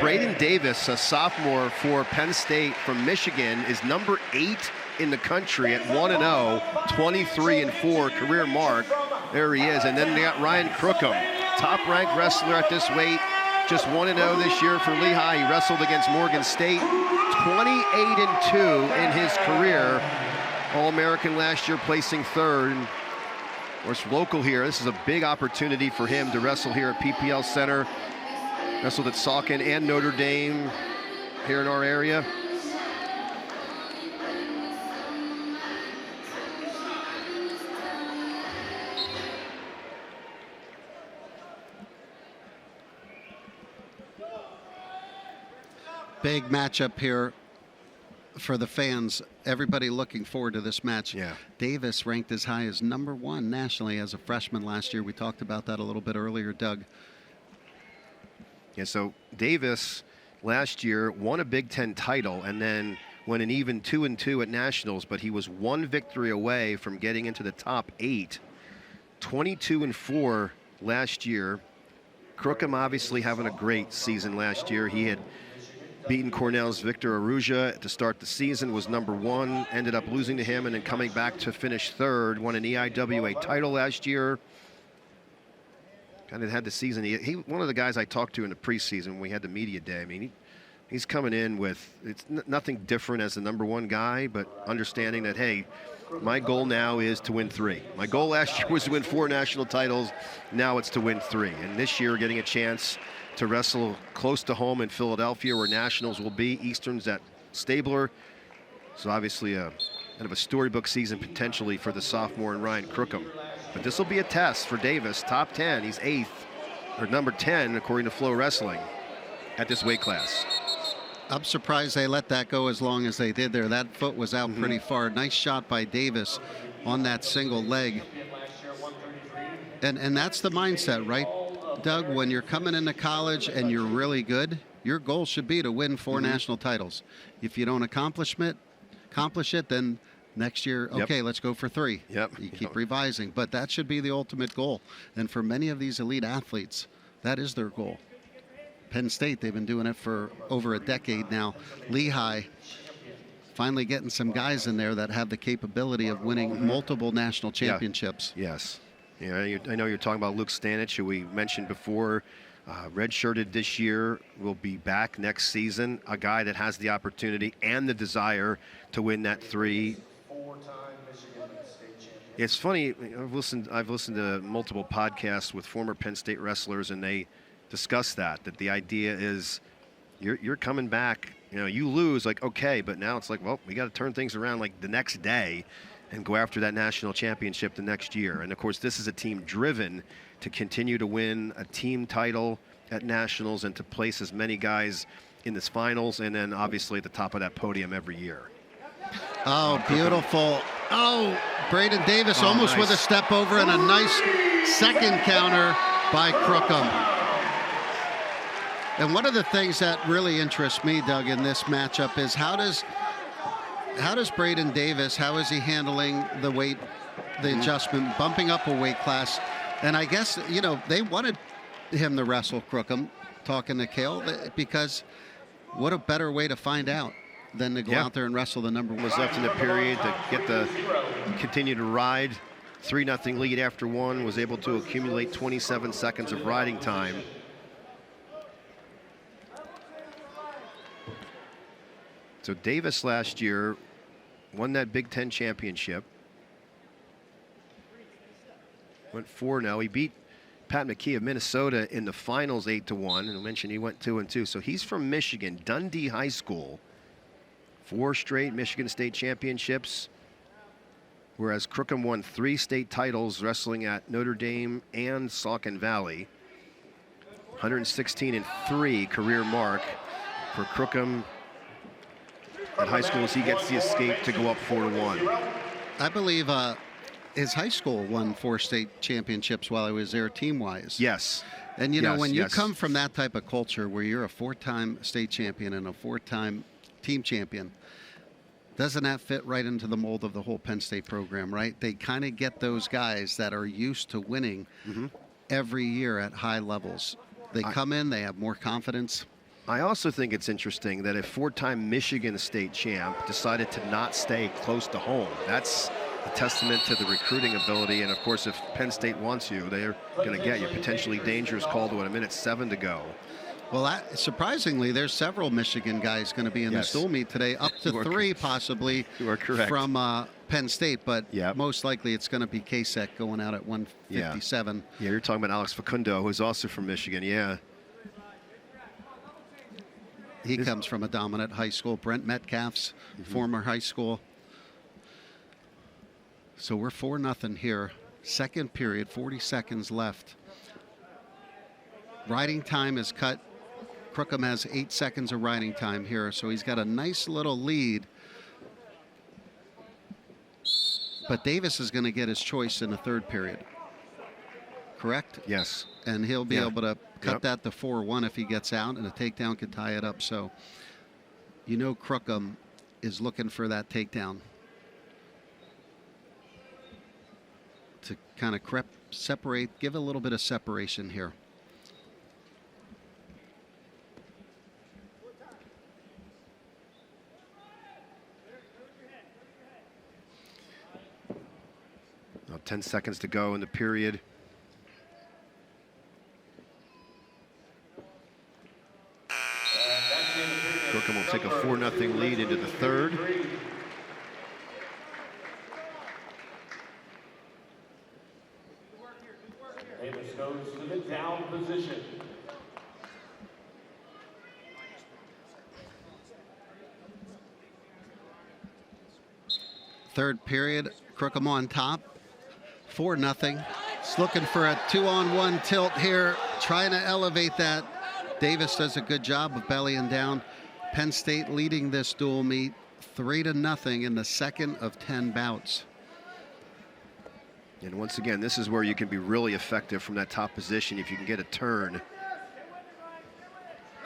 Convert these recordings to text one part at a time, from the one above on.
Braeden Davis, a sophomore for Penn State from Michigan, is number 8 in the country at 1-0, 23-4 career mark. There he is. And then they got Ryan Crookham, top-ranked wrestler at this weight, just 1-0 this year for Lehigh. He wrestled against Morgan State, 28-2 in his career. All-American last year, placing 3rd. Of course, local here, this is a big opportunity for him to wrestle here at PPL Center. Wrestled at Saucon and Notre Dame here in our area. Big matchup here for the fans. Everybody looking forward to this match. Yeah. Davis ranked as high as #1 nationally as a freshman last year. We talked about that a little bit earlier, Doug. Yeah, so Davis last year won a Big Ten title and then went an even 2-2 at nationals, but he was 1 victory away from getting into the top 8. 22-4 last year. Crookham obviously having a great season last year. He had beaten Cornell's Victor Arujá to start the season, was #1, ended up losing to him and then coming back to finish 3rd, won an EIWA title last year. Kind of had the season. He one of the guys I talked to in the preseason when we had the media day. I mean, he's coming in with nothing different as the #1 guy, but understanding that, hey, my goal now is to win 3. My goal last year was to win 4 national titles. Now it's to win 3. And this year, getting a chance to wrestle close to home in Philadelphia, where nationals will be. Eastern's at Stabler. So obviously a kind of a storybook season potentially for the sophomore and Ryan Crookham. But this will be a test for Davis. Top 10, he's 8th, or number 10 according to FloWrestling at this weight class. I'm surprised they let that go as long as they did there. That foot was out pretty far. Nice shot by Davis on that single leg. And that's the mindset, right, Doug? When you're coming into college and you're really good, your goal should be to win 4 national titles. If you don't accomplish it, then next year, okay, let's go for 3. You keep revising. But that should be the ultimate goal. And for many of these elite athletes, that is their goal. Penn State, they've been doing it for over a decade now. Lehigh, finally getting some guys in there that have the capability of winning multiple national championships. Yes. Yeah, I know you're talking about Luke Stanich, who we mentioned before. Redshirted this year, will be back next season. A guy that has the opportunity and the desire to win that 3. It's funny. I've listened to multiple podcasts with former Penn State wrestlers, and they discuss that the idea is you're coming back. You know, you lose, like, okay, but now it's like, well, we got to turn things around like the next day and go after that national championship the next year. And of course, this is a team driven to continue to win a team title at nationals and to place as many guys in this finals and then obviously at the top of that podium every year. Oh, beautiful. Oh, Braeden Davis almost nice. With a step over and a nice second counter by Crookham. And one of the things that really interests me, Doug, in this matchup is how does Braeden Davis, how is he handling the weight, the adjustment, bumping up a weight class? And I guess, you know, they wanted him to wrestle Crookham, talking to Cale, because what a better way to find out than to go out there and wrestle the #1. Was left in the period to continue to ride. 3-0 lead after 1, was able to accumulate 27 seconds of riding time. So Davis last year won that Big Ten championship. Went 4-0. He beat Pat McKee of Minnesota in the finals 8-1. And I mentioned he went 2-2. So he's from Michigan, Dundee High School. 4 straight Michigan State championships. Whereas Crookham won 3 state titles wrestling at Notre Dame and Saucon Valley. 116-3 career mark for Crookham at high school as he gets the escape to go up 4-1. I believe his high school won 4 state championships while he was there team-wise. Yes. And, you know, when you come from that type of culture where you're a 4-time state champion and a 4-time team champion, doesn't that fit right into the mold of the whole Penn State program, right? They kind of get those guys that are used to winning every year at high levels. They come in, they have more confidence. I also think it's interesting that a 4-time Michigan State champ decided to not stay close to home. That's a testament to the recruiting ability. And of course, if Penn State wants you, they're going to get you. Potentially dangerous call to 1:07 to go. Well, surprisingly, there's several Michigan guys going to be in this dual meet today, up to 3 possibly from Penn State, but most likely it's going to be Kasek going out at 1:57. Yeah, you're talking about Alex Facundo, who's also from Michigan. Yeah. He comes from a dominant high school. Brent Metcalf's former high school. So we're 4-0 here. Second period, 40 seconds left. Riding time is cut. Crookham has 8 seconds of riding time here, so he's got a nice little lead. But Davis is going to get his choice in the third period. Correct? Yes. And he'll be able to cut that to 4-1 if he gets out, and a takedown could tie it up. So, you know, Crookham is looking for that takedown to kind of separate, give a little bit of separation here. Now 10 seconds to go in the period. Crookham will take a 4-0 lead into the third. Davis goes to the down position. Third period, Crookham on top, 4-0. He's looking for a 2-on-1 tilt here, trying to elevate that. Davis does a good job of bellying down. Penn State leading this dual meet 3-0 in the second of 10 bouts. And once again, this is where you can be really effective from that top position if you can get a turn.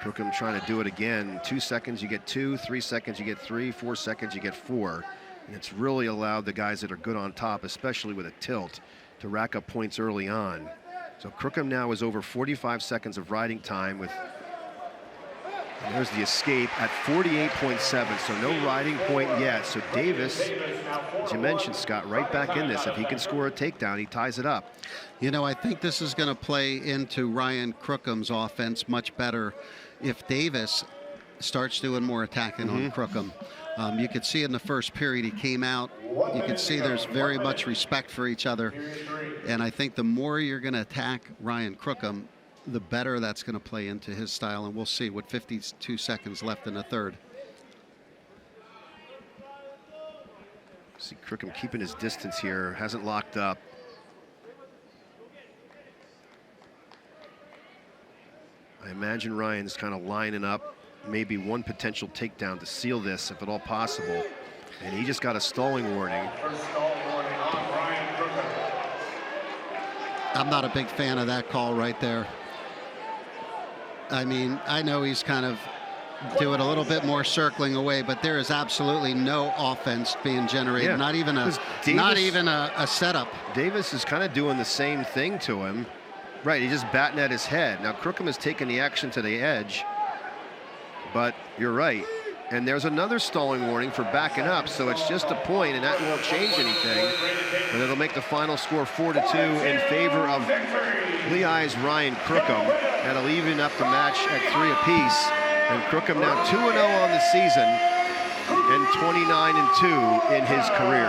Crookham trying to do it again. 2 seconds, you get 2. 3 seconds, you get 3. 4 seconds, you get 4. And it's really allowed the guys that are good on top, especially with a tilt, to rack up points early on. So Crookham now is over 45 seconds of riding time with, and there's the escape at 48.7, so no riding point yet. So Davis, as you mentioned, Scott, right back in this. If he can score a takedown, he ties it up. You know, I think this is going to play into Ryan Crookham's offense much better if Davis starts doing more attacking on Crookham. You could see in the first period he came out. You could see there's very much respect for each other. And I think the more you're going to attack Ryan Crookham, the better that's going to play into his style. And we'll see with 52 seconds left in the third. See Crookham keeping his distance here, hasn't locked up. I imagine Ryan's kind of lining up maybe one potential takedown to seal this, if at all possible. And he just got a stalling warning. I'm not a big fan of that call right there. I mean, I know he's kind of doing a little bit more circling away, but there is absolutely no offense being generated. Not even a setup. Davis is kind of doing the same thing to him. Right, he's just batting at his head. Now Crookham has taken the action to the edge, but you're right. And there's another stalling warning for backing up, so it's just a point, and that won't change anything. But it'll make the final score 4-2 in favor of Lehigh's Ryan Crookham. That'll even up the match at 3 apiece. And Crookham now 2-0 on the season and 29-2 in his career.